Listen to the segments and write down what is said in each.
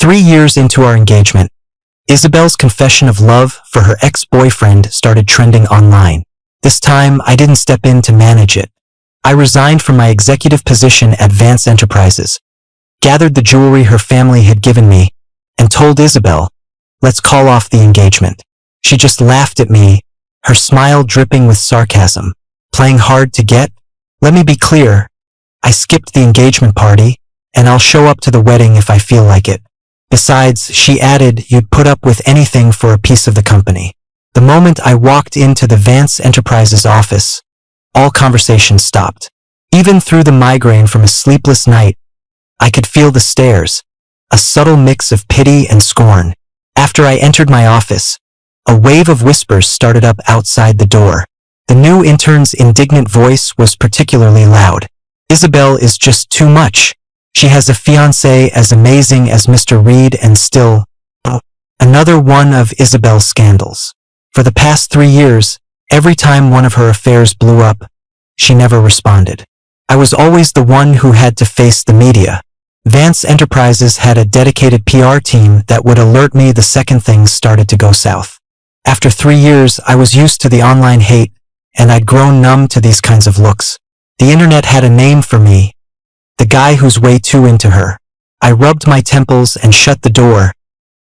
3 years into our engagement, Isabel's confession of love for her ex-boyfriend started trending online. This time, I didn't step in to manage it. I resigned from my executive position at Vance Enterprises, gathered the jewelry her family had given me, and told Isabel, "Let's call off the engagement." She just laughed at me, her smile dripping with sarcasm. "Playing hard to get? Let me be clear. I skipped the engagement party, and I'll show up to the wedding if I feel like it. Besides," she added, "you'd put up with anything for a piece of the company." The moment I walked into the Vance Enterprises office, all conversation stopped. Even through the migraine from a sleepless night, I could feel the stares, a subtle mix of pity and scorn. After I entered my office, a wave of whispers started up outside the door. The new intern's indignant voice was particularly loud. "Isabel is just too much. She has a fiancé as amazing as Mr. Reed and still..." Another one of Isabel's scandals. For the past 3 years, every time one of her affairs blew up, she never responded. I was always the one who had to face the media. Vance Enterprises had a dedicated PR team that would alert me the second things started to go south. After 3 years, I was used to the online hate, and I'd grown numb to these kinds of looks. The internet had a name for me, the guy who's way too into her. I rubbed my temples and shut the door,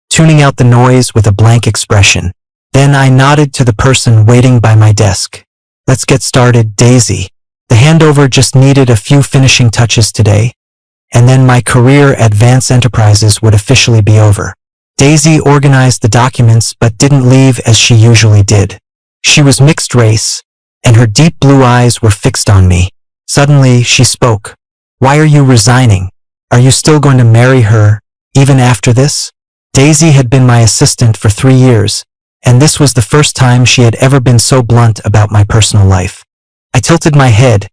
tuning out the noise with a blank expression. Then I nodded to the person waiting by my desk. "Let's get started, Daisy. The handover just needed a few finishing touches today, and then my career at Vance Enterprises would officially be over." Daisy organized the documents but didn't leave as she usually did. She was mixed race, and her deep blue eyes were fixed on me. Suddenly, she spoke. "Why are you resigning? Are you still going to marry her, even after this?" Daisy had been my assistant for 3 years, and this was the first time she had ever been so blunt about my personal life. I tilted my head,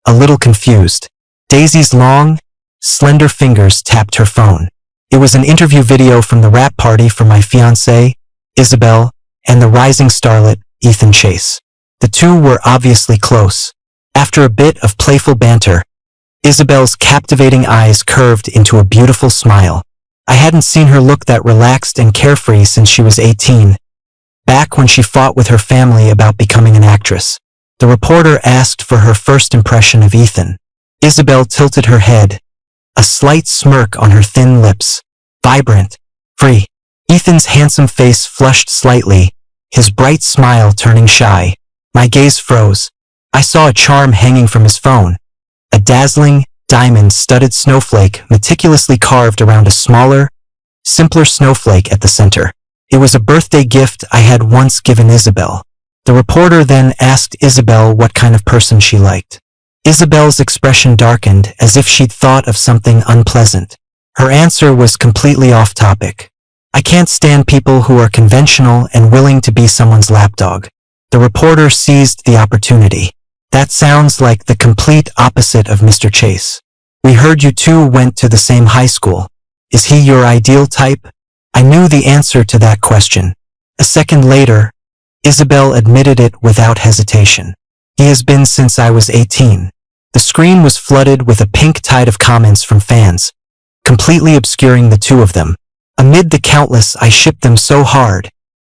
a little confused. Daisy's long, slender fingers tapped her phone. It was an interview video from the rap party for my fiancé, Isabel, and the rising starlet, Ethan Chase. The two were obviously close. After a bit of playful banter, Isabel's captivating eyes curved into a beautiful smile. I hadn't seen her look that relaxed and carefree since she was 18, back when she fought with her family about becoming an actress. The reporter asked for her first impression of Ethan. Isabel tilted her head, a slight smirk on her thin lips. Vibrant, free. Ethan's handsome face flushed slightly, his bright smile turning shy. My gaze froze. I saw a charm hanging from his phone, a dazzling, diamond-studded snowflake meticulously carved around a smaller, simpler snowflake at the center. It was a birthday gift I had once given Isabel. The reporter then asked Isabel what kind of person she liked. Isabel's expression darkened as if she'd thought of something unpleasant. Her answer was completely off topic. "I can't stand people who are conventional and willing to be someone's lapdog." The reporter seized the opportunity. "That sounds like the complete opposite of Mr. Chase. We heard you two went to the same high school. Is he your ideal type?" I knew the answer to that question. A second later, Isabel admitted it without hesitation. "He has been since I was 18. The screen was flooded with a pink tide of comments from fans, completely obscuring the two of them. Amid the countless "I shipped them so hard,"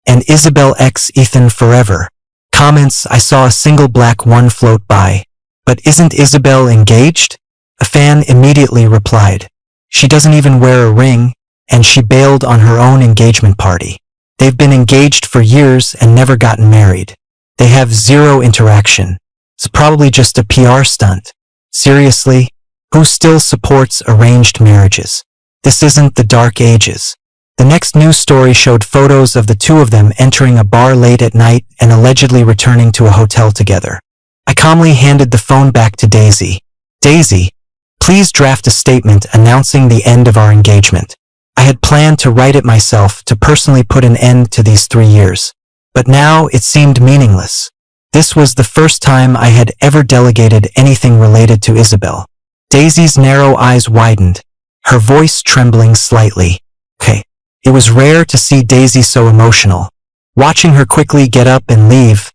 and "Isabel x Ethan forever" comments, I saw a single black one float by. "But isn't Isabel engaged?" A fan immediately replied. "She doesn't even wear a ring, and she bailed on her own engagement party. They've been engaged for years and never gotten married. They have zero interaction. It's probably just a PR stunt. Seriously, who still supports arranged marriages? This isn't the dark ages." The next news story showed photos of the two of them entering a bar late at night and allegedly returning to a hotel together. I calmly handed the phone back to Daisy. "Daisy, please draft a statement announcing the end of our engagement." I had planned to write it myself to personally put an end to these 3 years. But now it seemed meaningless. This was the first time I had ever delegated anything related to Isabel. Daisy's narrow eyes widened, her voice trembling slightly. "Okay." It was rare to see Daisy so emotional. Watching her quickly get up and leave,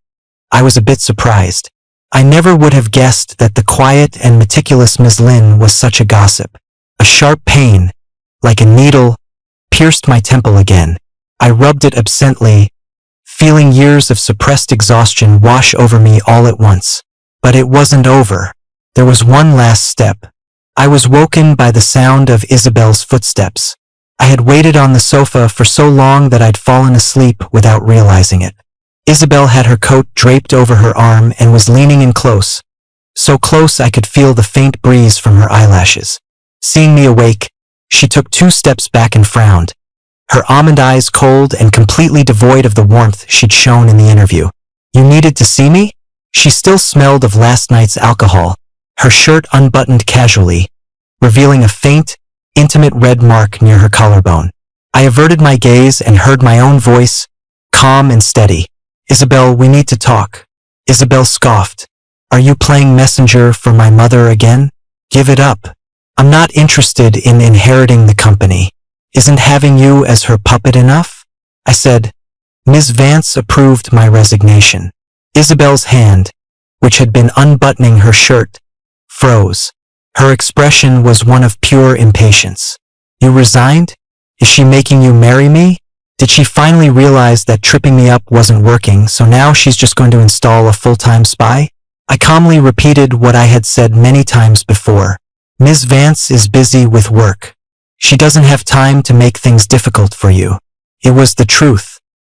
I was a bit surprised. I never would have guessed that the quiet and meticulous Ms. Lynn was such a gossip. A sharp pain, like a needle, pierced my temple again. I rubbed it absently, feeling years of suppressed exhaustion wash over me all at once. But it wasn't over. There was one last step. I was woken by the sound of Isabel's footsteps. I had waited on the sofa for so long that I'd fallen asleep without realizing it. Isabel had her coat draped over her arm and was leaning in close, so close I could feel the faint breeze from her eyelashes. Seeing me awake, she took 2 steps back and frowned, her almond eyes cold and completely devoid of the warmth she'd shown in the interview. "You needed to see me?" She still smelled of last night's alcohol, her shirt unbuttoned casually, revealing a faint, intimate red mark near her collarbone. I averted my gaze and heard my own voice, calm and steady. "Isabel, we need to talk." Isabel scoffed. "Are you playing messenger for my mother again? Give it up. I'm not interested in inheriting the company. Isn't having you as her puppet enough?" I said. Ms. Vance approved my resignation. Isabel's hand, which had been unbuttoning her shirt, froze. Her expression was one of pure impatience. "You resigned? Is she making you marry me? Did she finally realize that tripping me up wasn't working, so now she's just going to install a full-time spy?" I calmly repeated what I had said many times before. "Ms. Vance is busy with work. She doesn't have time to make things difficult for you." It was the truth.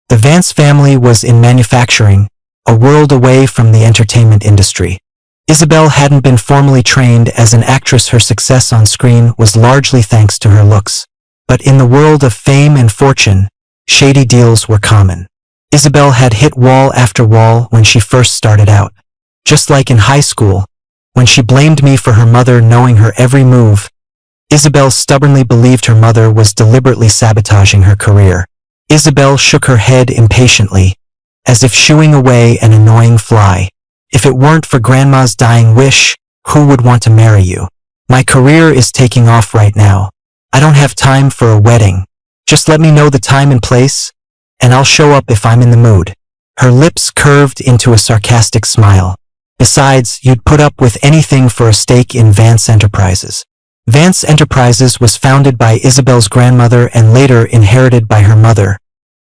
The Vance family was in manufacturing, a world away from the entertainment industry. Isabel hadn't been formally trained as an actress. Her success on screen was largely thanks to her looks. But in the world of fame and fortune, shady deals were common. Isabel had hit wall after wall when she first started out. Just like in high school, when she blamed me for her mother knowing her every move, Isabel stubbornly believed her mother was deliberately sabotaging her career. Isabel shook her head impatiently, as if shooing away an annoying fly. "If it weren't for Grandma's dying wish, who would want to marry you? My career is taking off right now. I don't have time for a wedding. Just let me know the time and place, and I'll show up if I'm in the mood." Her lips curved into a sarcastic smile. "Besides, you'd put up with anything for a stake in Vance Enterprises." Vance Enterprises was founded by Isabel's grandmother and later inherited by her mother,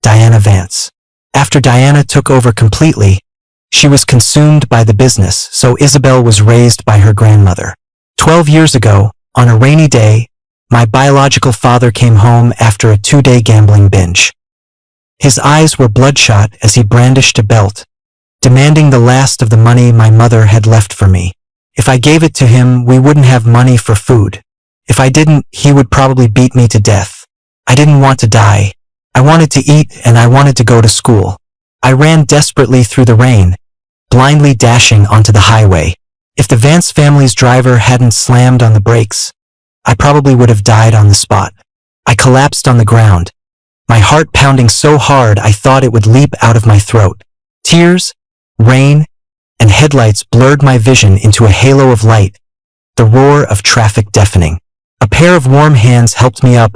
Diana Vance. After Diana took over completely, she was consumed by the business, so Isabel was raised by her grandmother. 12 years ago, on a rainy day, my biological father came home after a 2-day gambling binge. His eyes were bloodshot as he brandished a belt, demanding the last of the money my mother had left for me. If I gave it to him, we wouldn't have money for food. If I didn't, he would probably beat me to death. I didn't want to die. I wanted to eat and I wanted to go to school. I ran desperately through the rain, blindly dashing onto the highway. If the Vance family's driver hadn't slammed on the brakes, I probably would have died on the spot. I collapsed on the ground, my heart pounding so hard I thought it would leap out of my throat. Tears, rain, and headlights blurred my vision into a halo of light, the roar of traffic deafening. A pair of warm hands helped me up,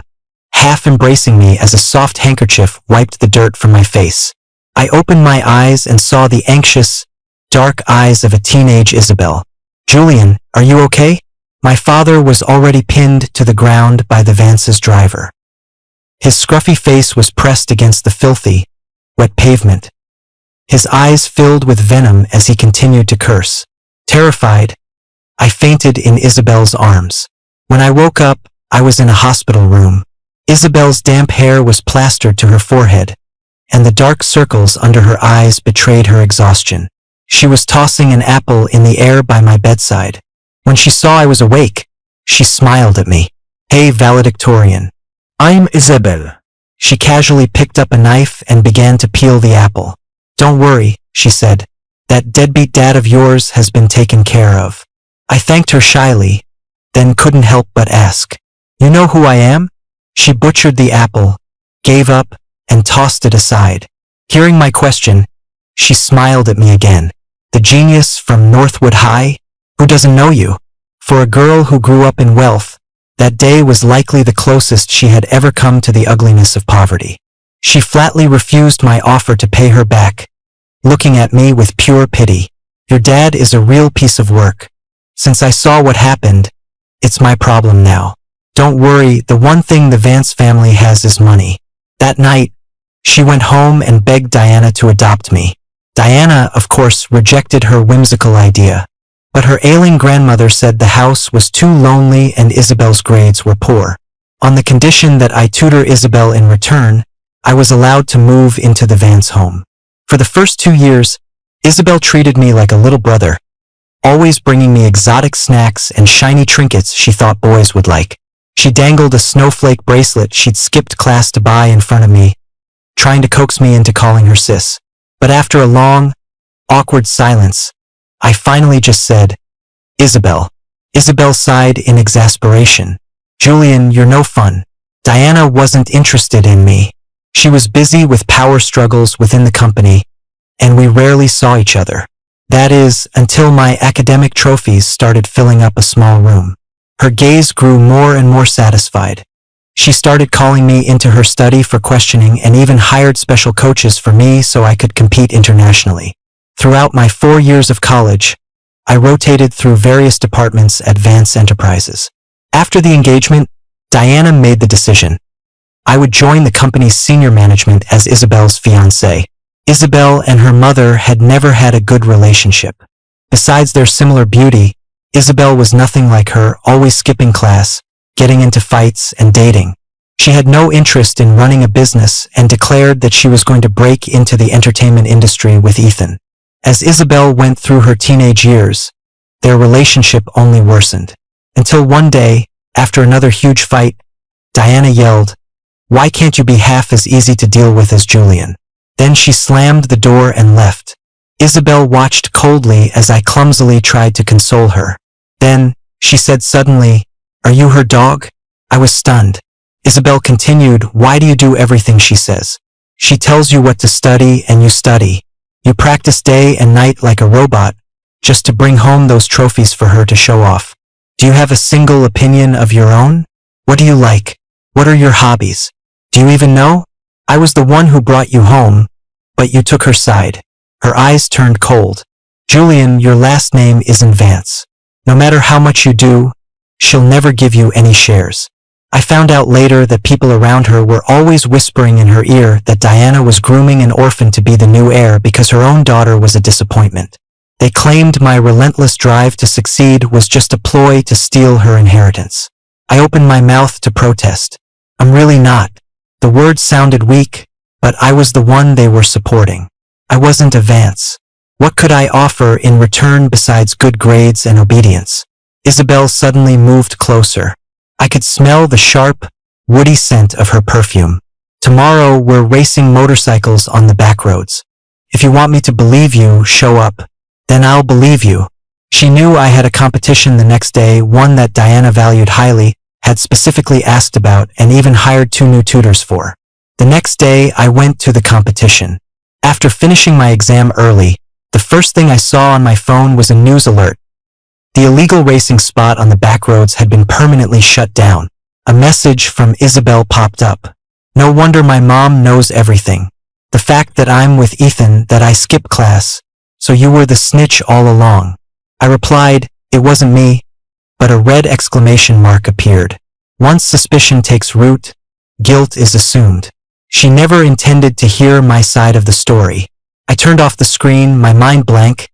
half embracing me as a soft handkerchief wiped the dirt from my face. I opened my eyes and saw the anxious, dark eyes of a teenage Isabel. "Julian, are you okay?" My father was already pinned to the ground by the Vance's driver. His scruffy face was pressed against the filthy, wet pavement. His eyes filled with venom as he continued to curse. Terrified, I fainted in Isabel's arms. When I woke up, I was in a hospital room. Isabel's damp hair was plastered to her forehead, and the dark circles under her eyes betrayed her exhaustion. She was tossing an apple in the air by my bedside. When she saw I was awake, she smiled at me. "Hey, valedictorian." "I'm Isabel." She casually picked up a knife and began to peel the apple. "Don't worry," she said. "That deadbeat dad of yours has been taken care of." I thanked her shyly, then couldn't help but ask, "You know who I am?" She butchered the apple, gave up, and tossed it aside. Hearing my question, she smiled at me again. "The genius from Northwood High? Who doesn't know you?" For a girl who grew up in wealth, that day was likely the closest she had ever come to the ugliness of poverty. She flatly refused my offer to pay her back, looking at me with pure pity. "Your dad is a real piece of work. Since I saw what happened, it's my problem now." Don't worry, the one thing the Vance family has is money. That night, she went home and begged Diana to adopt me. Diana, of course, rejected her whimsical idea. But her ailing grandmother said the house was too lonely and Isabel's grades were poor. On the condition that I tutor Isabel in return, I was allowed to move into the Vance home. For the first 2 years, Isabel treated me like a little brother, always bringing me exotic snacks and shiny trinkets she thought boys would like. She dangled a snowflake bracelet she'd skipped class to buy in front of me, trying to coax me into calling her sis. But after a long, awkward silence, I finally just said, "Isabel." Isabel sighed in exasperation. "Julian, you're no fun." Diana wasn't interested in me. She was busy with power struggles within the company, and we rarely saw each other. That is, until my academic trophies started filling up a small room. Her gaze grew more and more satisfied. She started calling me into her study for questioning and even hired special coaches for me so I could compete internationally. Throughout my 4 years of college, I rotated through various departments at Vance Enterprises. After the engagement, Diana made the decision. I would join the company's senior management as Isabel's fiancé. Isabel and her mother had never had a good relationship. Besides their similar beauty, Isabel was nothing like her, always skipping class, getting into fights, and dating. She had no interest in running a business and declared that she was going to break into the entertainment industry with Ethan. As Isabel went through her teenage years, their relationship only worsened. Until one day, after another huge fight, Diana yelled, "Why can't you be half as easy to deal with as Julian?" Then she slammed the door and left. Isabel watched coldly as I clumsily tried to console her. Then, she said suddenly, "Are you her dog?" I was stunned. Isabel continued, "Why do you do everything she says? She tells you what to study and you study. You practice day and night like a robot, just to bring home those trophies for her to show off. Do you have a single opinion of your own? What do you like? What are your hobbies? Do you even know? I was the one who brought you home, but you took her side." Her eyes turned cold. "Julian, your last name isn't Vance. No matter how much you do, she'll never give you any shares." I found out later that people around her were always whispering in her ear that Diana was grooming an orphan to be the new heir because her own daughter was a disappointment. They claimed my relentless drive to succeed was just a ploy to steal her inheritance. I opened my mouth to protest. I'm really not. The words sounded weak, but I was the one they were supporting. I wasn't a Vance. What could I offer in return besides good grades and obedience? Isabel suddenly moved closer. I could smell the sharp, woody scent of her perfume. "Tomorrow we're racing motorcycles on the back roads. If you want me to believe you, show up. Then I'll believe you." She knew I had a competition the next day, one that Diana valued highly, had specifically asked about, and even hired 2 new tutors for. The next day, I went to the competition. After finishing my exam early, the first thing I saw on my phone was a news alert. The illegal racing spot on the back roads had been permanently shut down. A message from Isabel popped up. "No wonder my mom knows everything. The fact that I'm with Ethan, that I skipped class. So you were the snitch all along." I replied, "It wasn't me," but a red exclamation mark appeared. Once suspicion takes root, guilt is assumed. She never intended to hear my side of the story. I turned off the screen, my mind blank,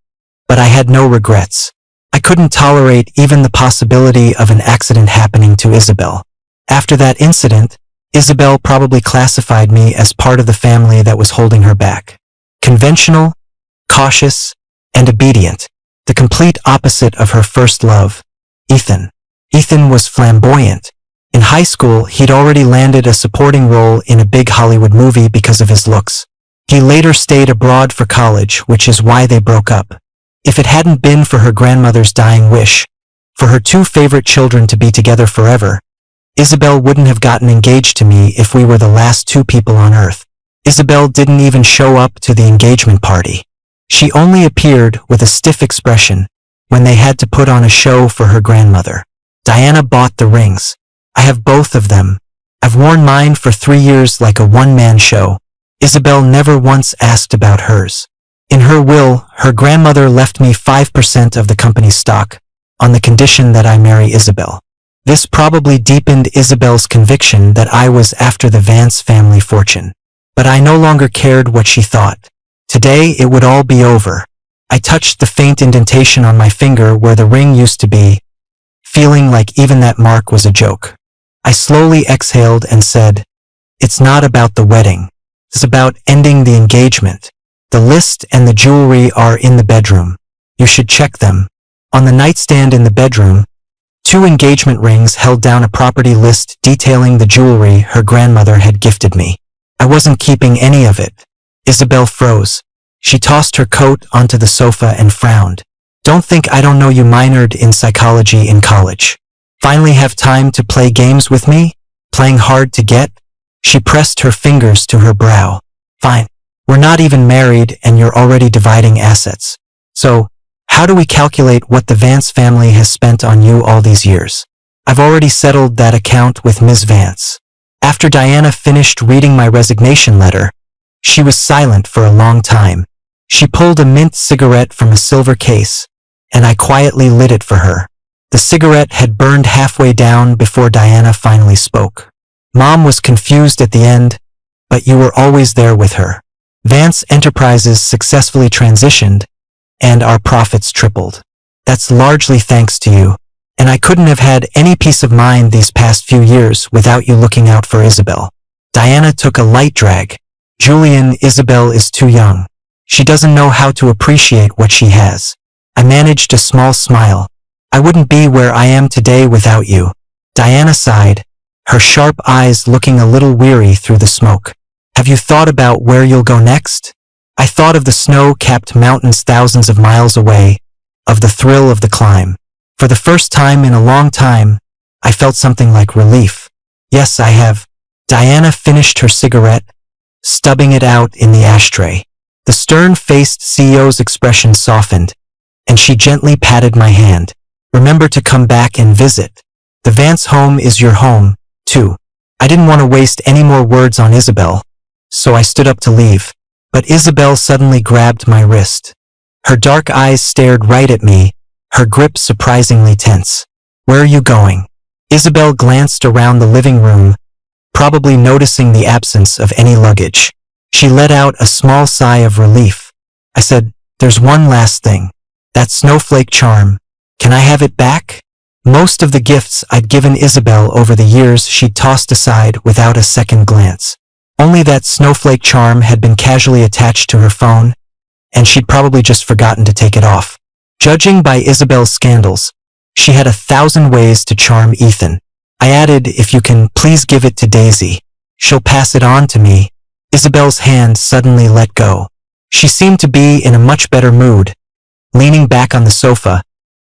but I had no regrets. I couldn't tolerate even the possibility of an accident happening to Isabel. After that incident, Isabel probably classified me as part of the family that was holding her back. Conventional, cautious, and obedient. The complete opposite of her first love, Ethan. Ethan was flamboyant. In high school, he'd already landed a supporting role in a big Hollywood movie because of his looks. He later stayed abroad for college, which is why they broke up. If it hadn't been for her grandmother's dying wish, for her 2 favorite children to be together forever, Isabel wouldn't have gotten engaged to me if we were the last 2 people on Earth. Isabel didn't even show up to the engagement party. She only appeared with a stiff expression when they had to put on a show for her grandmother. Diana bought the rings. I have both of them. I've worn mine for 3 years like a one-man show. Isabel never once asked about hers. In her will, her grandmother left me 5% of the company's stock, on the condition that I marry Isabel. This probably deepened Isabel's conviction that I was after the Vance family fortune. But I no longer cared what she thought. Today it would all be over. I touched the faint indentation on my finger where the ring used to be, feeling like even that mark was a joke. I slowly exhaled and said, "It's not about the wedding. It's about ending the engagement. The list and the jewelry are in the bedroom. You should check them." On the nightstand in the bedroom, 2 engagement rings held down a property list detailing the jewelry her grandmother had gifted me. I wasn't keeping any of it. Isabel froze. She tossed her coat onto the sofa and frowned. "Don't think I don't know you minored in psychology in college. Finally have time to play games with me? Playing hard to get?" She pressed her fingers to her brow. "Fine. We're not even married and you're already dividing assets. So, how do we calculate what the Vance family has spent on you all these years? I've already settled that account with Ms. Vance." After Diana finished reading my resignation letter, she was silent for a long time. She pulled a mint cigarette from a silver case, and I quietly lit it for her. The cigarette had burned halfway down before Diana finally spoke. "Mom was confused at the end, but you were always there with her. Vance Enterprises successfully transitioned, and our profits tripled. That's largely thanks to you, and I couldn't have had any peace of mind these past few years without you looking out for Isabel." Diana took a light drag. "Julian, Isabel is too young. She doesn't know how to appreciate what she has." I managed a small smile. "I wouldn't be where I am today without you." Diana sighed, her sharp eyes looking a little weary through the smoke. "Have you thought about where you'll go next?" I thought of the snow-capped mountains thousands of miles away, of the thrill of the climb. For the first time in a long time, I felt something like relief. "Yes, I have." Diana finished her cigarette, stubbing it out in the ashtray. The stern-faced CEO's expression softened, and she gently patted my hand. "Remember to come back and visit. The Vance home is your home, too." I didn't want to waste any more words on Isabel, so I stood up to leave. But Isabel suddenly grabbed my wrist. Her dark eyes stared right at me, her grip surprisingly tense. "Where are you going?" Isabel glanced around the living room, probably noticing the absence of any luggage. She let out a small sigh of relief. I said, "There's one last thing. That snowflake charm. Can I have it back?" Most of the gifts I'd given Isabel over the years she'd tossed aside without a second glance. Only that snowflake charm had been casually attached to her phone, and she'd probably just forgotten to take it off. Judging by Isabel's scandals, she had 1,000 ways to charm Ethan. I added, "If you can, please give it to Daisy. She'll pass it on to me." Isabel's hand suddenly let go. She seemed to be in a much better mood, leaning back on the sofa,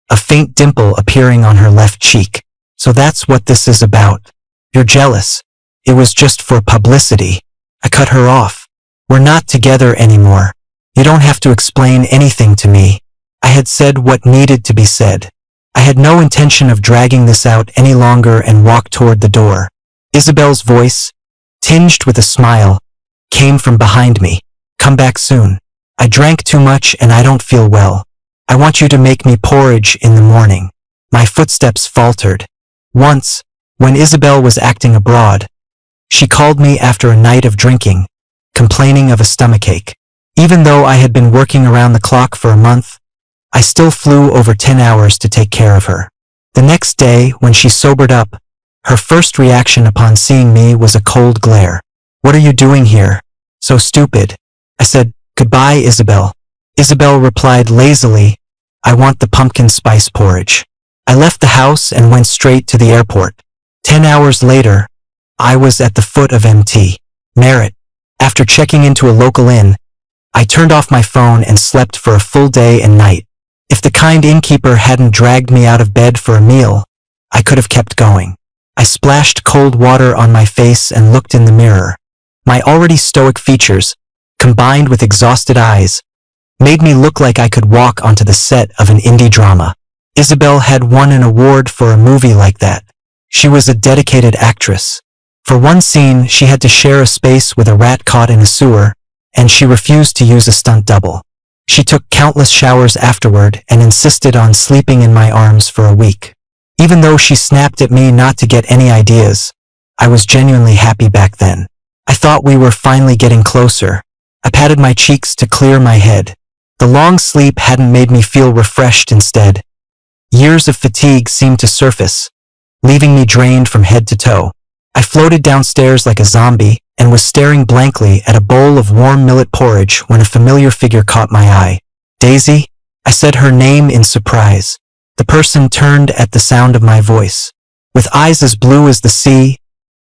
a faint dimple appearing on her left cheek. "So that's what this is about. You're jealous. It was just for publicity." I cut her off. "We're not together anymore. You don't have to explain anything to me." I had said what needed to be said. I had no intention of dragging this out any longer and walked toward the door. Isabel's voice, tinged with a smile, came from behind me. "Come back soon. I drank too much and I don't feel well. I want you to make me porridge in the morning." My footsteps faltered. Once, when Isabel was acting abroad, she called me after a night of drinking, complaining of a stomachache. Even though I had been working around the clock for a month, I still flew over 10 hours to take care of her. The next day, when she sobered up, her first reaction upon seeing me was a cold glare. "What are you doing here? So stupid." I said, "Goodbye, Isabel." Isabel replied lazily, "I want the pumpkin spice porridge." I left the house and went straight to the airport. 10 hours later, I was at the foot of Mt. Merritt. After checking into a local inn, I turned off my phone and slept for a full day and night. If the kind innkeeper hadn't dragged me out of bed for a meal, I could have kept going. I splashed cold water on my face and looked in the mirror. My already stoic features, combined with exhausted eyes, made me look like I could walk onto the set of an indie drama. Isabel had won an award for a movie like that. She was a dedicated actress. For one scene, she had to share a space with a rat caught in a sewer, and she refused to use a stunt double. She took countless showers afterward and insisted on sleeping in my arms for a week. Even though she snapped at me not to get any ideas, I was genuinely happy back then. I thought we were finally getting closer. I patted my cheeks to clear my head. The long sleep hadn't made me feel refreshed instead. Years of fatigue seemed to surface, leaving me drained from head to toe. I floated downstairs like a zombie and was staring blankly at a bowl of warm millet porridge when a familiar figure caught my eye. Daisy? I said her name in surprise. The person turned at the sound of my voice. With eyes as blue as the sea,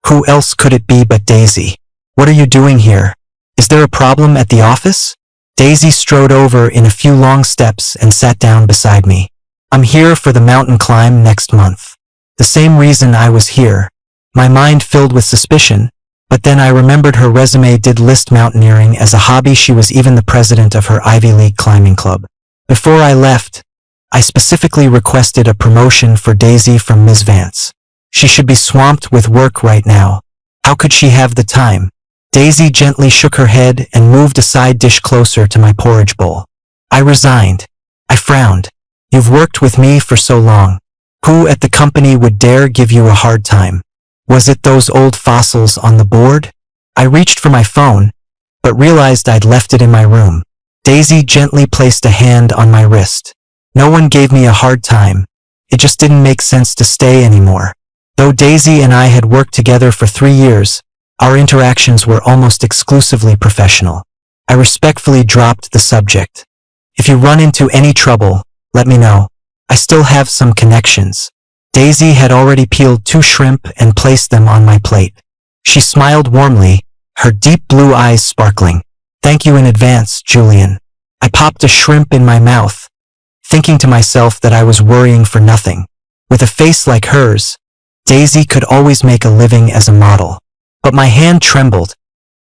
who else could it be but Daisy? What are you doing here? Is there a problem at the office? Daisy strode over in a few long steps and sat down beside me. I'm here for the mountain climb next month. The same reason I was here. My mind filled with suspicion, but then I remembered her resume did list mountaineering as a hobby. She was even the president of her Ivy League climbing club. Before I left, I specifically requested a promotion for Daisy from Ms. Vance. She should be swamped with work right now. How could she have the time? Daisy gently shook her head and moved a side dish closer to my porridge bowl. I resigned. I frowned. You've worked with me for so long. Who at the company would dare give you a hard time? Was it those old fossils on the board? I reached for my phone, but realized I'd left it in my room. Daisy gently placed a hand on my wrist. No one gave me a hard time. It just didn't make sense to stay anymore. Though Daisy and I had worked together for 3 years, our interactions were almost exclusively professional. I respectfully dropped the subject. If you run into any trouble, let me know. I still have some connections. Daisy had already peeled 2 shrimp and placed them on my plate. She smiled warmly, her deep blue eyes sparkling. Thank you in advance, Julian. I popped a shrimp in my mouth, thinking to myself that I was worrying for nothing. With a face like hers, Daisy could always make a living as a model. But my hand trembled,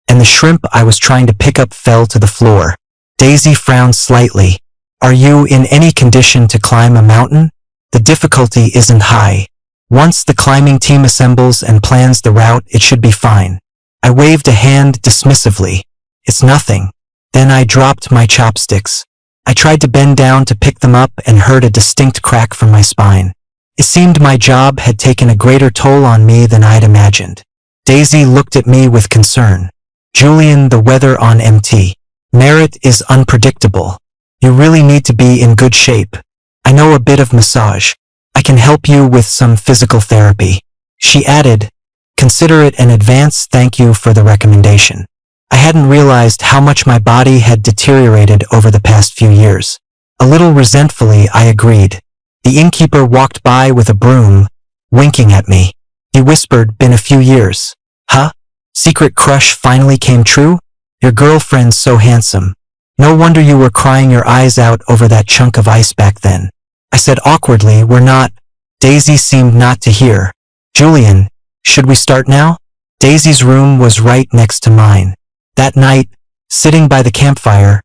and the shrimp I was trying to pick up fell to the floor. Daisy frowned slightly. Are you in any condition to climb a mountain? The difficulty isn't high. Once the climbing team assembles and plans the route, it should be fine. I waved a hand dismissively. It's nothing. Then I dropped my chopsticks. I tried to bend down to pick them up and heard a distinct crack from my spine. It seemed my job had taken a greater toll on me than I'd imagined. Daisy looked at me with concern. Julian, the weather on MT. Merit is unpredictable. You really need to be in good shape. I know a bit of massage. I can help you with some physical therapy. She added, consider it an advance thank you for the recommendation. I hadn't realized how much my body had deteriorated over the past few years. A little resentfully, I agreed. The innkeeper walked by with a broom, winking at me. He whispered, been a few years. Huh? Secret crush finally came true? Your girlfriend's so handsome. No wonder you were crying your eyes out over that chunk of ice back then. I said awkwardly, we're not. Daisy seemed not to hear. Julian, should we start now? Daisy's room was right next to mine. That night, sitting by the campfire,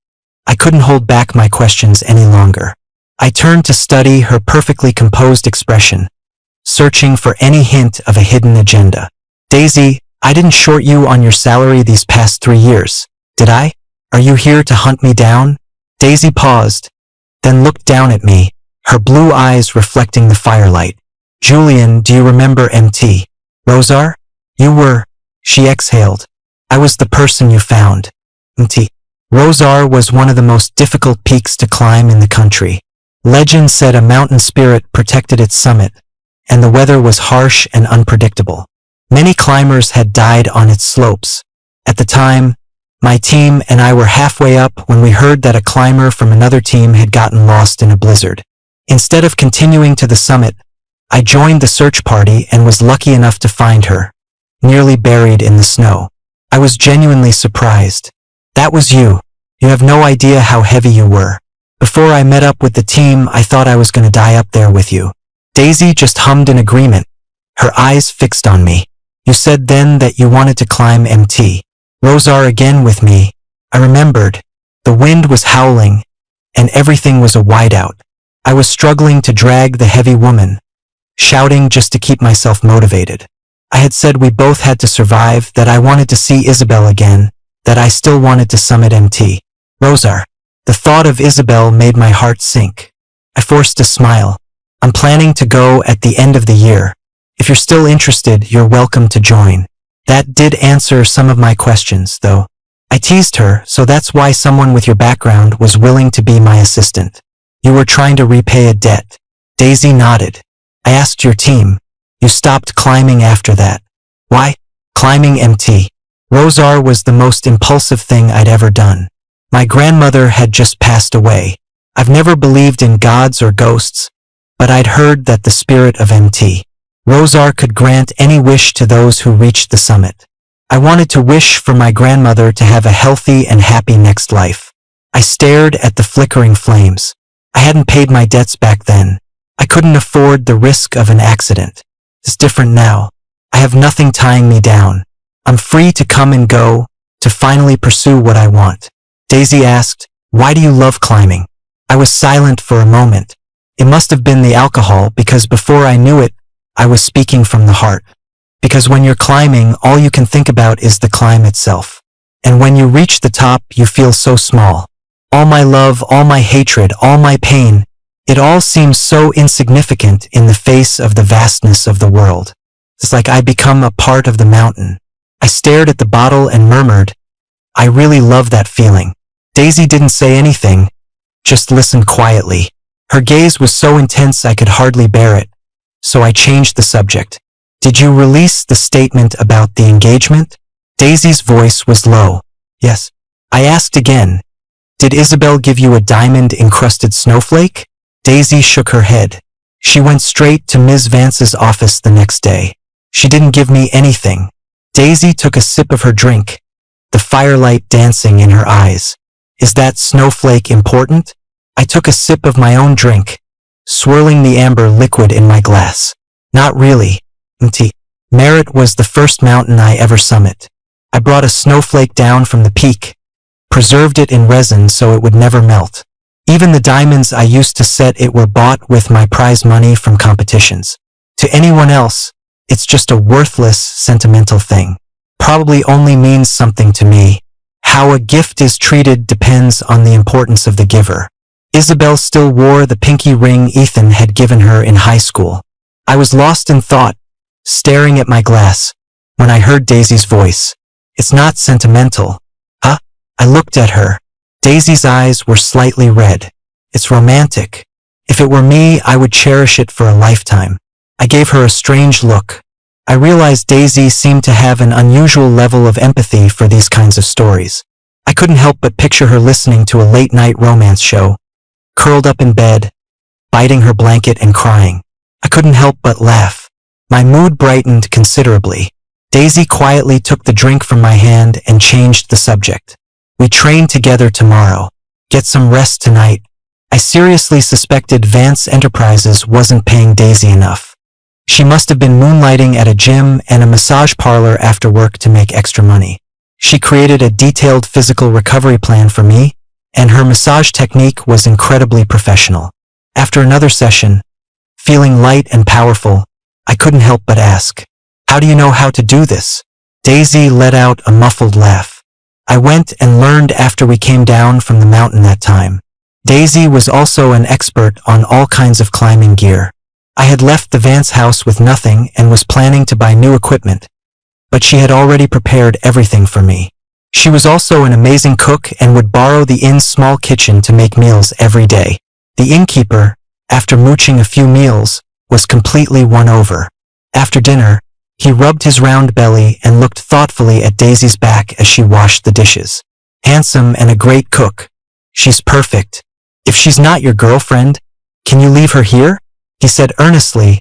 I couldn't hold back my questions any longer. I turned to study her perfectly composed expression, searching for any hint of a hidden agenda. Daisy, I didn't short you on your salary these past 3 years, did I? Are you here to hunt me down? Daisy paused, then looked down at me, her blue eyes reflecting the firelight. Julian, do you remember MT? Rosar? You were. She exhaled. I was the person you found. MT. Rosar was one of the most difficult peaks to climb in the country. Legend said a mountain spirit protected its summit, and the weather was harsh and unpredictable. Many climbers had died on its slopes. At the time, my team and I were halfway up when we heard that a climber from another team had gotten lost in a blizzard. Instead of continuing to the summit, I joined the search party and was lucky enough to find her, nearly buried in the snow. I was genuinely surprised. That was you. You have no idea how heavy you were. Before I met up with the team, I thought I was going to die up there with you. Daisy just hummed in agreement, her eyes fixed on me. You said then that you wanted to climb MT. Rosar again with me. I remembered. The wind was howling, and everything was a whiteout. I was struggling to drag the heavy woman, shouting just to keep myself motivated. I had said we both had to survive, that I wanted to see Isabel again, that I still wanted to summit MT. Rosar. The thought of Isabel made my heart sink. I forced a smile. I'm planning to go at the end of the year. If you're still interested, you're welcome to join. That did answer some of my questions, though. I teased her, so that's why someone with your background was willing to be my assistant. You were trying to repay a debt. Daisy nodded. I asked your team. You stopped climbing after that. Why? Climbing MT. Rosar was the most impulsive thing I'd ever done. My grandmother had just passed away. I've never believed in gods or ghosts, but I'd heard that the spirit of MT, Rosar, could grant any wish to those who reached the summit. I wanted to wish for my grandmother to have a healthy and happy next life. I stared at the flickering flames. I hadn't paid my debts back then. I couldn't afford the risk of an accident. It's different now. I have nothing tying me down. I'm free to come and go, to finally pursue what I want. Daisy asked, "Why do you love climbing?" I was silent for a moment. It must have been the alcohol, because before I knew it, I was speaking from the heart. Because when you're climbing, all you can think about is the climb itself. And when you reach the top, you feel so small. All my love, all my hatred, all my pain, it all seems so insignificant in the face of the vastness of the world. It's like I become a part of the mountain. I stared at the bottle and murmured, "I really love that feeling." Daisy didn't say anything, just listened quietly. Her gaze was so intense I could hardly bear it, so I changed the subject. "Did you release the statement about the engagement?" Daisy's voice was low. "Yes." I asked again, "Did Isabel give you a diamond-encrusted snowflake?" Daisy shook her head. She went straight to Ms. Vance's office the next day. She didn't give me anything. Daisy took a sip of her drink, the firelight dancing in her eyes. "Is that snowflake important?" I took a sip of my own drink, swirling the amber liquid in my glass. "Not really. Merit was the first mountain I ever summit. I brought a snowflake down from the peak, preserved it in resin so it would never melt. Even the diamonds I used to set it were bought with my prize money from competitions. To anyone else, it's just a worthless, sentimental thing. Probably only means something to me. How a gift is treated depends on the importance of the giver. Isabel still wore the pinky ring Ethan had given her in high school. I was lost in thought, staring at my glass, when I heard Daisy's voice. "It's not sentimental." "Huh?" I looked at her. Daisy's eyes were slightly red. "It's romantic. If it were me, I would cherish it for a lifetime." I gave her a strange look. I realized Daisy seemed to have an unusual level of empathy for these kinds of stories. I couldn't help but picture her listening to a late-night romance show, curled up in bed, biting her blanket and crying. I couldn't help but laugh. My mood brightened considerably. Daisy quietly took the drink from my hand and changed the subject. "We train together tomorrow. Get some rest tonight." I seriously suspected Vance Enterprises wasn't paying Daisy enough. She must have been moonlighting at a gym and a massage parlor after work to make extra money. She created a detailed physical recovery plan for me, and her massage technique was incredibly professional. After another session, feeling light and powerful, I couldn't help but ask, "How do you know how to do this?" Daisy let out a muffled laugh. "I went and learned after we came down from the mountain that time." Daisy was also an expert on all kinds of climbing gear. I had left the Vance house with nothing and was planning to buy new equipment, but she had already prepared everything for me. She was also an amazing cook and would borrow the inn's small kitchen to make meals every day. The innkeeper, after mooching a few meals, was completely won over. After dinner, he rubbed his round belly and looked thoughtfully at Daisy's back as she washed the dishes. "Handsome and a great cook. She's perfect. If she's not your girlfriend, can you leave her here?" He said earnestly.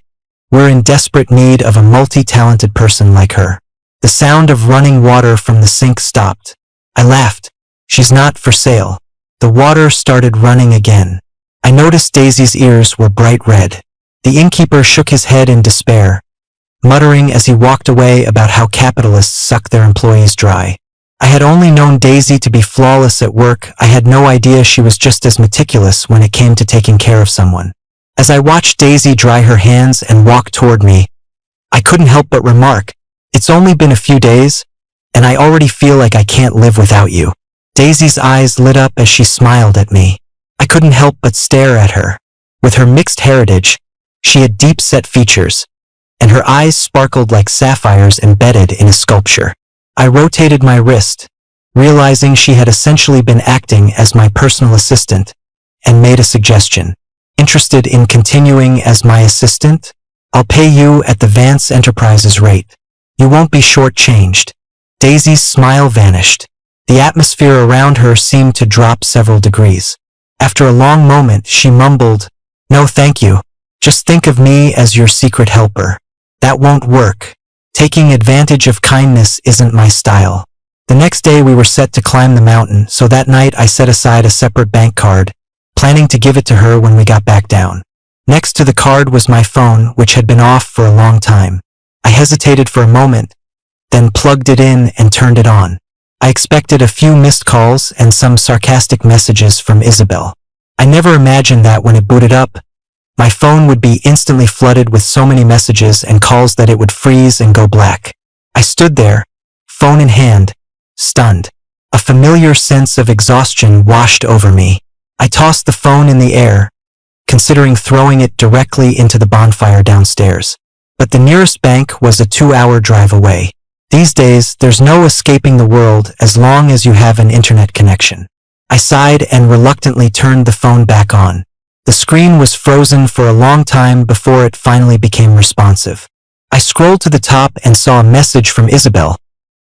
"We're in desperate need of a multi-talented person like her." The sound of running water from the sink stopped. I laughed. "She's not for sale." The water started running again. I noticed Daisy's ears were bright red. The innkeeper shook his head in despair, muttering as he walked away about how capitalists suck their employees dry. I had only known Daisy to be flawless at work. I had no idea she was just as meticulous when it came to taking care of someone. As I watched Daisy dry her hands and walk toward me, I couldn't help but remark, "It's only been a few days, and I already feel like I can't live without you." Daisy's eyes lit up as she smiled at me. I couldn't help but stare at her. With her mixed heritage, She had deep-set features, and her eyes sparkled like sapphires embedded in a sculpture. I rotated my wrist, realizing she had essentially been acting as my personal assistant, and made a suggestion. Interested in continuing as my assistant? I'll pay you at the Vance Enterprises rate. You won't be shortchanged. Daisy's smile vanished. The atmosphere around her seemed to drop several degrees. After a long moment, she mumbled, "No, thank you. Just think of me as your secret helper." That won't work. Taking advantage of kindness isn't my style. The next day we were set to climb the mountain, so that night I set aside a separate bank card, planning to give it to her when we got back down. Next to the card was my phone, which had been off for a long time. I hesitated for a moment, then plugged it in and turned it on. I expected a few missed calls and some sarcastic messages from Isabel. I never imagined that when it booted up, my phone would be instantly flooded with so many messages and calls that it would freeze and go black. I stood there, phone in hand, stunned. A familiar sense of exhaustion washed over me. I tossed the phone in the air, considering throwing it directly into the bonfire downstairs. But the nearest bank was a 2-hour drive away. These days, there's no escaping the world as long as you have an internet connection. I sighed and reluctantly turned the phone back on. The screen was frozen for a long time before it finally became responsive. I scrolled to the top and saw a message from Isabel,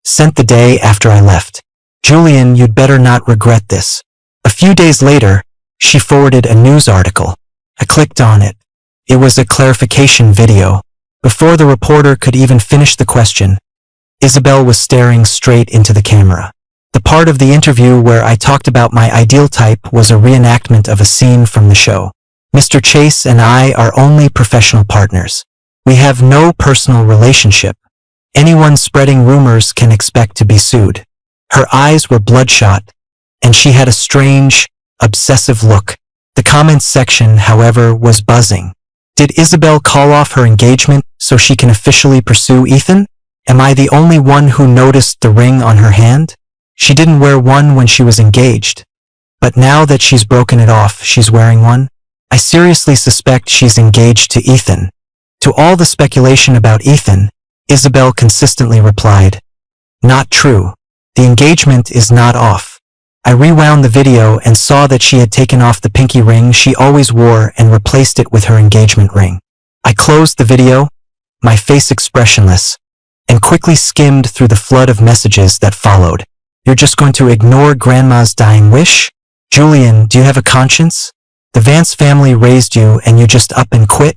sent the day after I left. "Julian, you'd better not regret this." A few days later, she forwarded a news article. I clicked on it. It was a clarification video. Before the reporter could even finish the question, Isabel was staring straight into the camera. The part of the interview where I talked about my ideal type was a reenactment of a scene from the show. "Mr. Chase and I are only professional partners. We have no personal relationship. Anyone spreading rumors can expect to be sued." Her eyes were bloodshot, and she had a strange, obsessive look. The comments section, however, was buzzing. Did Isabel call off her engagement so she can officially pursue Ethan? Am I the only one who noticed the ring on her hand? She didn't wear one when she was engaged. But now that she's broken it off, she's wearing one? I seriously suspect she's engaged to Ethan. To all the speculation about Ethan, Isabel consistently replied, "Not true. The engagement is not off." I rewound the video and saw that she had taken off the pinky ring she always wore and replaced it with her engagement ring. I closed the video, my face expressionless, and quickly skimmed through the flood of messages that followed. "You're just going to ignore Grandma's dying wish? Julian, do you have a conscience? The Vance family raised you and you just up and quit?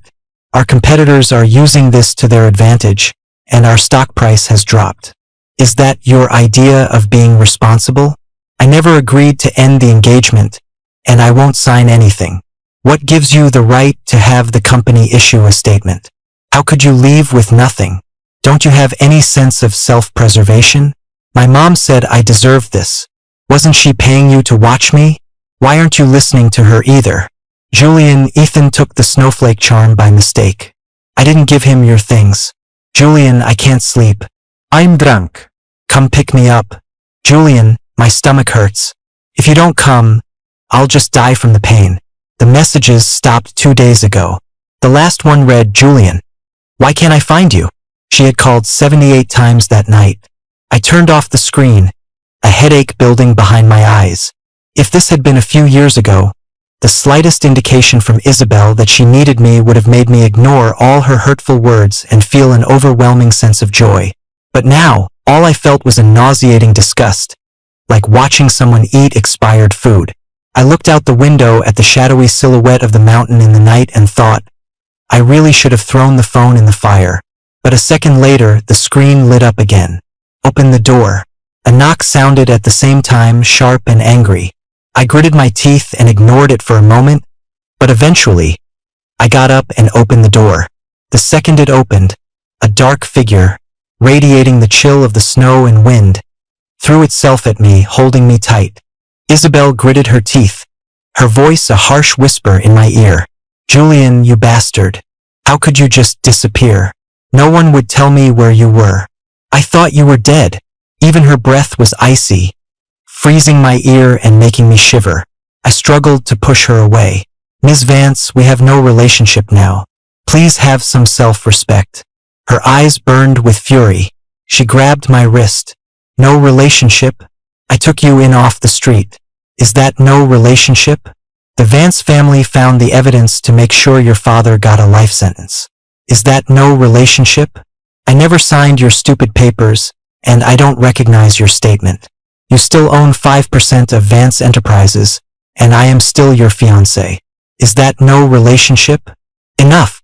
Our competitors are using this to their advantage, and our stock price has dropped. Is that your idea of being responsible? I never agreed to end the engagement, and I won't sign anything. What gives you the right to have the company issue a statement? How could you leave with nothing? Don't you have any sense of self-preservation? My mom said I deserved this. Wasn't she paying you to watch me? Why aren't you listening to her either? Julian, Ethan took the snowflake charm by mistake. I didn't give him your things. Julian, I can't sleep. I'm drunk. Come pick me up. Julian, my stomach hurts. If you don't come, I'll just die from the pain." The messages stopped 2 days ago. The last one read, "Julian, why can't I find you?" She had called 78 times that night. I turned off the screen, a headache building behind my eyes. If this had been a few years ago, the slightest indication from Isabel that she needed me would have made me ignore all her hurtful words and feel an overwhelming sense of joy. But now, all I felt was a nauseating disgust, like watching someone eat expired food. I looked out the window at the shadowy silhouette of the mountain in the night and thought, I really should have thrown the phone in the fire. But a second later, the screen lit up again. Open the door. A knock sounded at the same time, sharp and angry. I gritted my teeth and ignored it for a moment, but eventually, I got up and opened the door. The second it opened, a dark figure, radiating the chill of the snow and wind, threw itself at me, holding me tight. Isabel gritted her teeth, her voice a harsh whisper in my ear. Julian, you bastard. How could you just disappear? No one would tell me where you were. I thought you were dead. Even her breath was icy, freezing my ear and making me shiver. I struggled to push her away. Ms. Vance, we have no relationship now. Please have some self-respect. Her eyes burned with fury. She grabbed my wrist. No relationship? I took you in off the street. Is that no relationship? The Vance family found the evidence to make sure your father got a life sentence. Is that no relationship? I never signed your stupid papers, and I don't recognize your statement. You still own 5% of Vance Enterprises, and I am still your fiancé. Is that no relationship? Enough!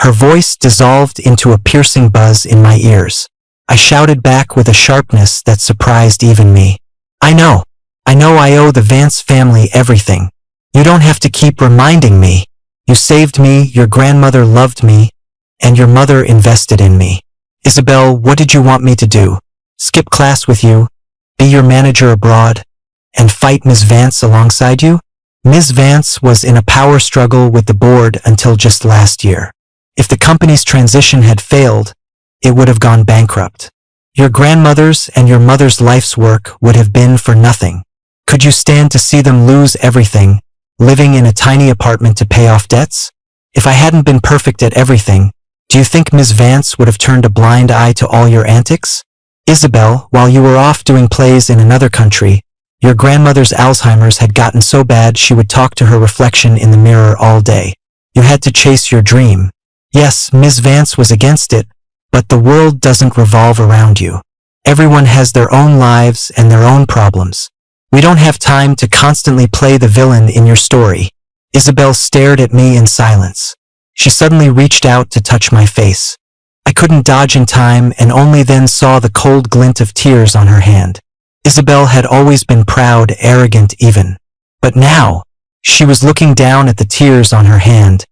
Her voice dissolved into a piercing buzz in my ears. I shouted back with a sharpness that surprised even me. I know I owe the Vance family everything. You don't have to keep reminding me. You saved me, your grandmother loved me, and your mother invested in me. Isabel, what did you want me to do? Skip class with you? Be your manager abroad? And fight Ms. Vance alongside you? Ms. Vance was in a power struggle with the board until just last year. If the company's transition had failed, it would have gone bankrupt. Your grandmother's and your mother's life's work would have been for nothing. Could you stand to see them lose everything, living in a tiny apartment to pay off debts? If I hadn't been perfect at everything, do you think Ms. Vance would have turned a blind eye to all your antics? Isabel, while you were off doing plays in another country, your grandmother's Alzheimer's had gotten so bad she would talk to her reflection in the mirror all day. You had to chase your dream. Yes, Ms. Vance was against it, but the world doesn't revolve around you. Everyone has their own lives and their own problems. We don't have time to constantly play the villain in your story. Isabel stared at me in silence. She suddenly reached out to touch my face. I couldn't dodge in time and only then saw the cold glint of tears on her hand. Isabel had always been proud, arrogant even. But now, she was looking down at the tears on her hand,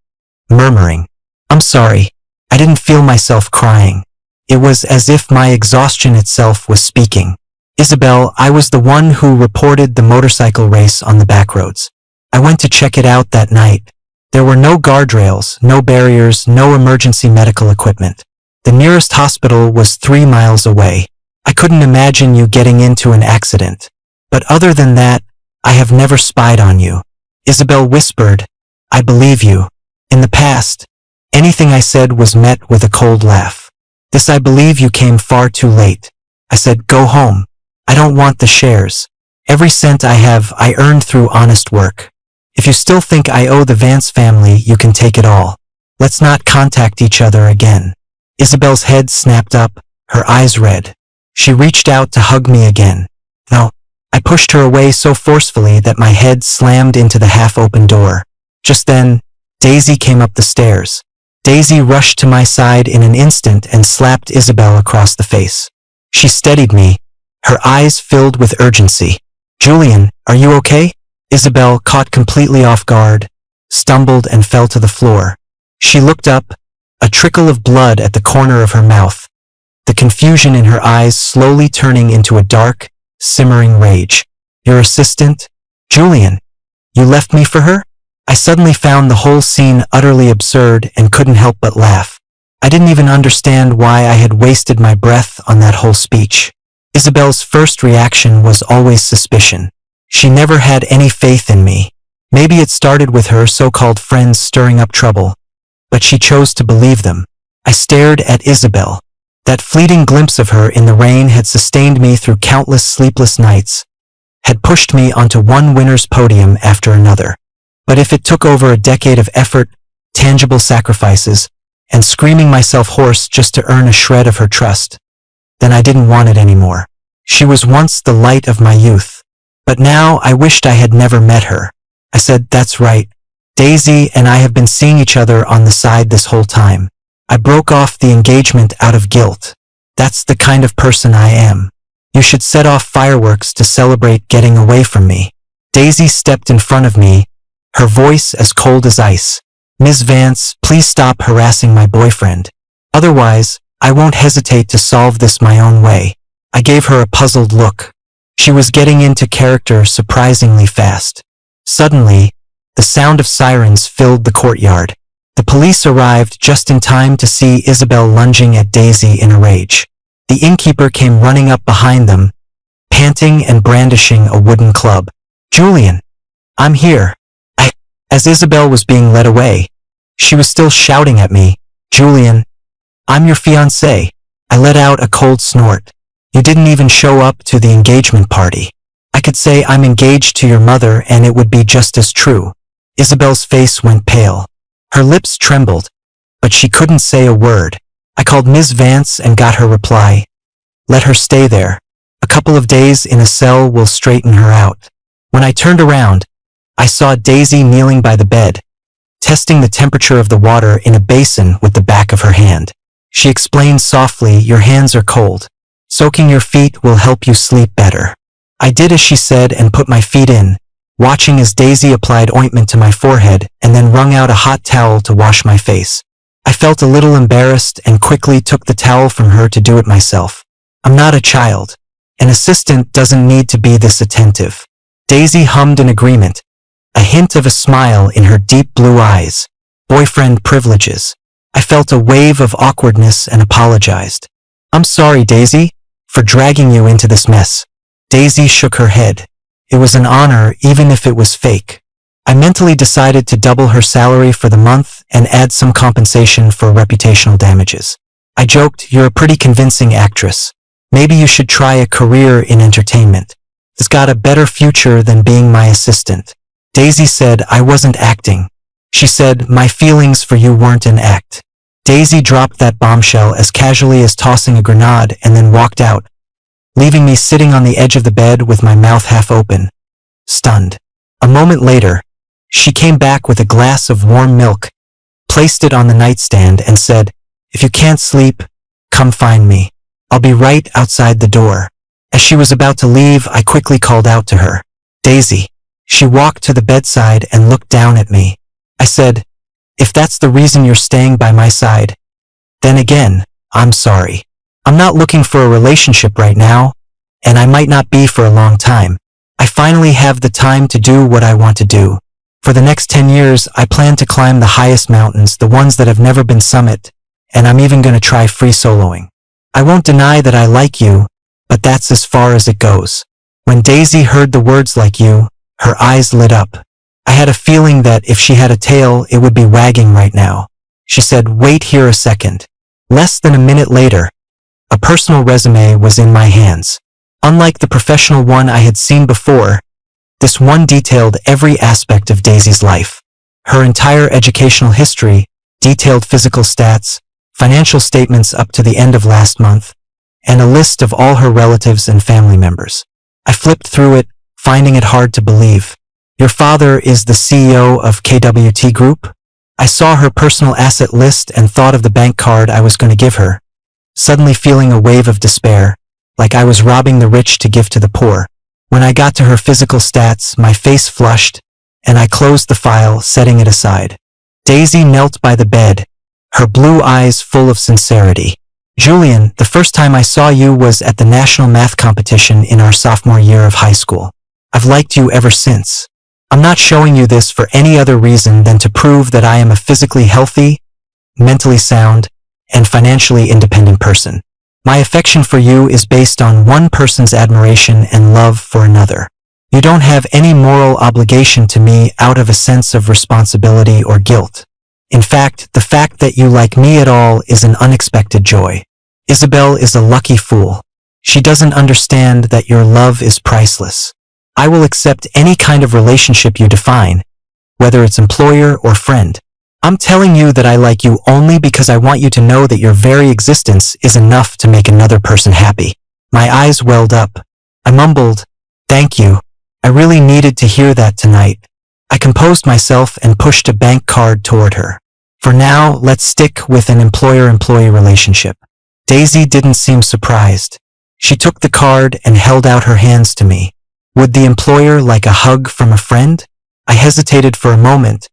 murmuring, "I'm sorry. I didn't feel myself crying." It was as if my exhaustion itself was speaking. Isabel, I was the one who reported the motorcycle race on the back roads. I went to check it out that night. There were no guardrails, no barriers, no emergency medical equipment. The nearest hospital was 3 miles away. I couldn't imagine you getting into an accident. But other than that, I have never spied on you. Isabel whispered, "I believe you." In the past, anything I said was met with a cold laugh. This I believe you came far too late. I said, "Go home. I don't want the shares. Every cent I have, I earned through honest work. If you still think I owe the Vance family, you can take it all. Let's not contact each other again." Isabel's head snapped up, her eyes red. She reached out to hug me again. No, I pushed her away so forcefully that my head slammed into the half-open door. Just then, Daisy came up the stairs. Daisy rushed to my side in an instant and slapped Isabel across the face. She steadied me, her eyes filled with urgency. "Julian, are you okay?" Isabel, caught completely off guard, stumbled and fell to the floor. She looked up, a trickle of blood at the corner of her mouth, the confusion in her eyes slowly turning into a dark, simmering rage. "Your assistant? Julian, you left me for her?" I suddenly found the whole scene utterly absurd and couldn't help but laugh. I didn't even understand why I had wasted my breath on that whole speech. Isabel's first reaction was always suspicion. She never had any faith in me. Maybe it started with her so-called friends stirring up trouble, but she chose to believe them. I stared at Isabel. That fleeting glimpse of her in the rain had sustained me through countless sleepless nights, had pushed me onto one winner's podium after another. But if it took over a decade of effort, tangible sacrifices, and screaming myself hoarse just to earn a shred of her trust, then I didn't want it anymore. She was once the light of my youth, but now I wished I had never met her. I said, "That's right. Daisy and I have been seeing each other on the side this whole time. I broke off the engagement out of guilt. That's the kind of person I am. You should set off fireworks to celebrate getting away from me." Daisy stepped in front of me, her voice as cold as ice. "Ms. Vance, please stop harassing my boyfriend. Otherwise, I won't hesitate to solve this my own way." I gave her a puzzled look. She was getting into character surprisingly fast. Suddenly, the sound of sirens filled the courtyard. The police arrived just in time to see Isabel lunging at Daisy in a rage. The innkeeper came running up behind them, panting and brandishing a wooden club. "Julian, I'm here." As Isabel was being led away, she was still shouting at me, Julian, I'm your fiancé. I let out a cold snort. You didn't even show up to the engagement party. I could say I'm engaged to your mother and it would be just as true. Isabel's face went pale. Her lips trembled, but she couldn't say a word. I called Ms. Vance and got her reply. Let her stay there. A couple of days in a cell will straighten her out. When I turned around, I saw Daisy kneeling by the bed, testing the temperature of the water in a basin with the back of her hand. She explained softly, your hands are cold. Soaking your feet will help you sleep better. I did as she said and put my feet in, watching as Daisy applied ointment to my forehead and then wrung out a hot towel to wash my face. I felt a little embarrassed and quickly took the towel from her to do it myself. I'm not a child. An assistant doesn't need to be this attentive. Daisy hummed in agreement, a hint of a smile in her deep blue eyes. Boyfriend privileges. I felt a wave of awkwardness and apologized. I'm sorry, Daisy, for dragging you into this mess. Daisy shook her head. It was an honor, even if it was fake. I mentally decided to double her salary for the month and add some compensation for reputational damages. I joked, you're a pretty convincing actress. Maybe you should try a career in entertainment. It's got a better future than being my assistant. Daisy said I wasn't acting. She said, my feelings for you weren't an act. Daisy dropped that bombshell as casually as tossing a grenade and then walked out, leaving me sitting on the edge of the bed with my mouth half open, stunned. A moment later, she came back with a glass of warm milk, placed it on the nightstand and said, if you can't sleep, come find me. I'll be right outside the door. As she was about to leave, I quickly called out to her. Daisy. She walked to the bedside and looked down at me. I said, if that's the reason you're staying by my side, then again, I'm sorry. I'm not looking for a relationship right now, and I might not be for a long time. I finally have the time to do what I want to do. For the next 10 years, I plan to climb the highest mountains, the ones that have never been summited, and I'm even going to try free soloing. I won't deny that I like you, but that's as far as it goes. When Daisy heard the words like you, her eyes lit up. I had a feeling that if she had a tail, it would be wagging right now. She said, wait here a second. Less than a minute later, a personal resume was in my hands. Unlike the professional one I had seen before, this one detailed every aspect of Daisy's life. Her entire educational history, detailed physical stats, financial statements up to the end of last month, and a list of all her relatives and family members. I flipped through it, finding it hard to believe. Your father is the CEO of KWT Group? I saw her personal asset list and thought of the bank card I was going to give her, suddenly feeling a wave of despair, like I was robbing the rich to give to the poor. When I got to her physical stats, my face flushed, and I closed the file, setting it aside. Daisy knelt by the bed, her blue eyes full of sincerity. Julian, the first time I saw you was at the national math competition in our sophomore year of high school. I've liked you ever since. I'm not showing you this for any other reason than to prove that I am a physically healthy, mentally sound, and financially independent person. My affection for you is based on one person's admiration and love for another. You don't have any moral obligation to me out of a sense of responsibility or guilt. In fact, the fact that you like me at all is an unexpected joy. Isabel is a lucky fool. She doesn't understand that your love is priceless. I will accept any kind of relationship you define, whether it's employer or friend. I'm telling you that I like you only because I want you to know that your very existence is enough to make another person happy. My eyes welled up. I mumbled, thank you. I really needed to hear that tonight. I composed myself and pushed a bank card toward her. For now, let's stick with an employer-employee relationship. Daisy didn't seem surprised. She took the card and held out her hands to me. Would the employer like a hug from a friend? I hesitated for a moment,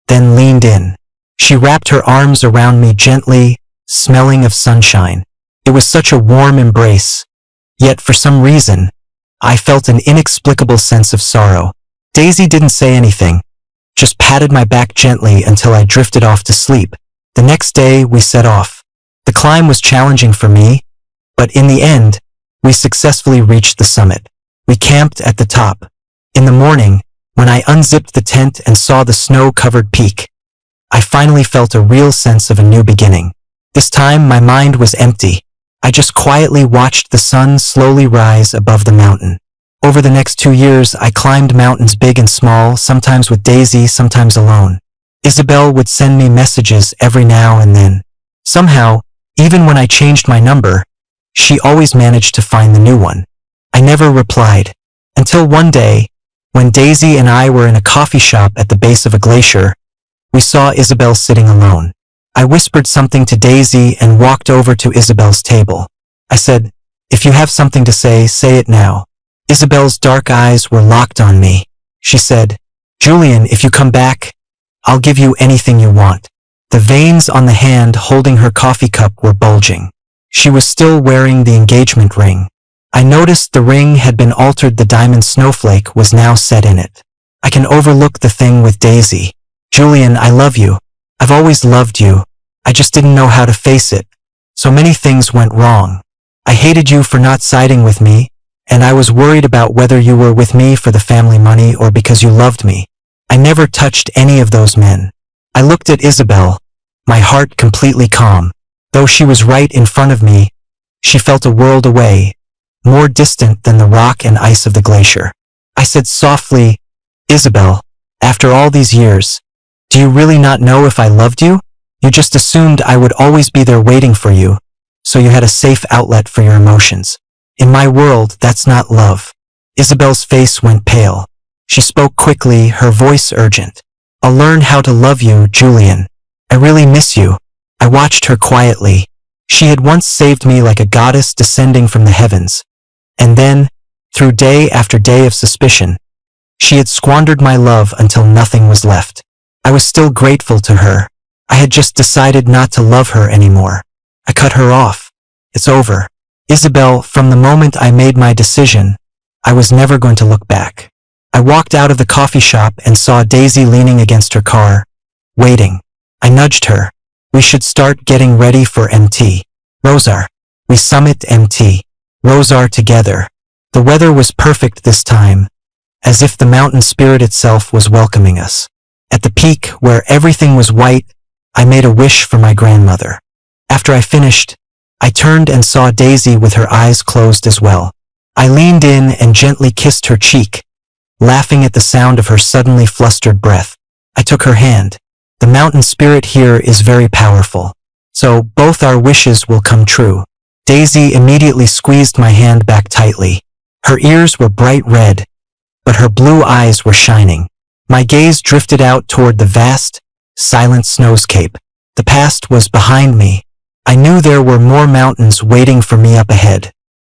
then leaned in. She wrapped her arms around me gently, smelling of sunshine. It was such a warm embrace. Yet for some reason, I felt an inexplicable sense of sorrow. Daisy didn't say anything, just patted my back gently until I drifted off to sleep. The next day, we set off. The climb was challenging for me, but in the end, we successfully reached the summit. We camped at the top. In the morning, when I unzipped the tent and saw the snow-covered peak, I finally felt a real sense of a new beginning. This time my mind was empty. I just quietly watched the sun slowly rise above the mountain. Over the next 2 years, I climbed mountains big and small, sometimes with Daisy, sometimes alone. Isabel would send me messages every now and then. Somehow, even when I changed my number, she always managed to find the new one. I never replied. Until one day, when Daisy and I were in a coffee shop at the base of a glacier, we saw Isabel sitting alone. I whispered something to Daisy and walked over to Isabel's table. I said, "If you have something to say it now." Isabel's dark eyes were locked on me. She said, "Julian, if you come back, I'll give you anything you want." The veins on the hand holding her coffee cup were bulging. She was still wearing the engagement ring. I noticed the ring had been altered. The diamond snowflake was now set in it. I can overlook the thing with Daisy. "Julian, I love you. I've always loved you. I just didn't know how to face it. So many things went wrong. I hated you for not siding with me, and I was worried about whether you were with me for the family money or because you loved me. I never touched any of those men." I looked at Isabel, my heart completely calm. Though she was right in front of me, she felt a world away, more distant than the rock and ice of the glacier. I said softly, "Isabel, after all these years, do you really not know if I loved you? You just assumed I would always be there waiting for you, so you had a safe outlet for your emotions. In my world, that's not love." Isabel's face went pale. She spoke quickly, her voice urgent. "I'll learn how to love you, Julian. I really miss you." I watched her quietly. She had once saved me like a goddess descending from the heavens. And then, through day after day of suspicion, she had squandered my love until nothing was left. I was still grateful to her. I had just decided not to love her anymore. I cut her off. It's over. Isabel, from the moment I made my decision, I was never going to look back. I walked out of the coffee shop and saw Daisy leaning against her car, waiting. I nudged her. "We should start getting ready for MT. Rosar. We summit MT. Rosar together." The weather was perfect this time, as if the mountain spirit itself was welcoming us. At the peak, where everything was white, I made a wish for my grandmother. After I finished, I turned and saw Daisy with her eyes closed as well. I leaned in and gently kissed her cheek, laughing at the sound of her suddenly flustered breath. I took her hand. "The mountain spirit here is very powerful, so both our wishes will come true." Daisy immediately squeezed my hand back tightly. Her ears were bright red, but her blue eyes were shining. My gaze drifted out toward the vast, silent snowscape. The past was behind me. I knew there were more mountains waiting for me up ahead.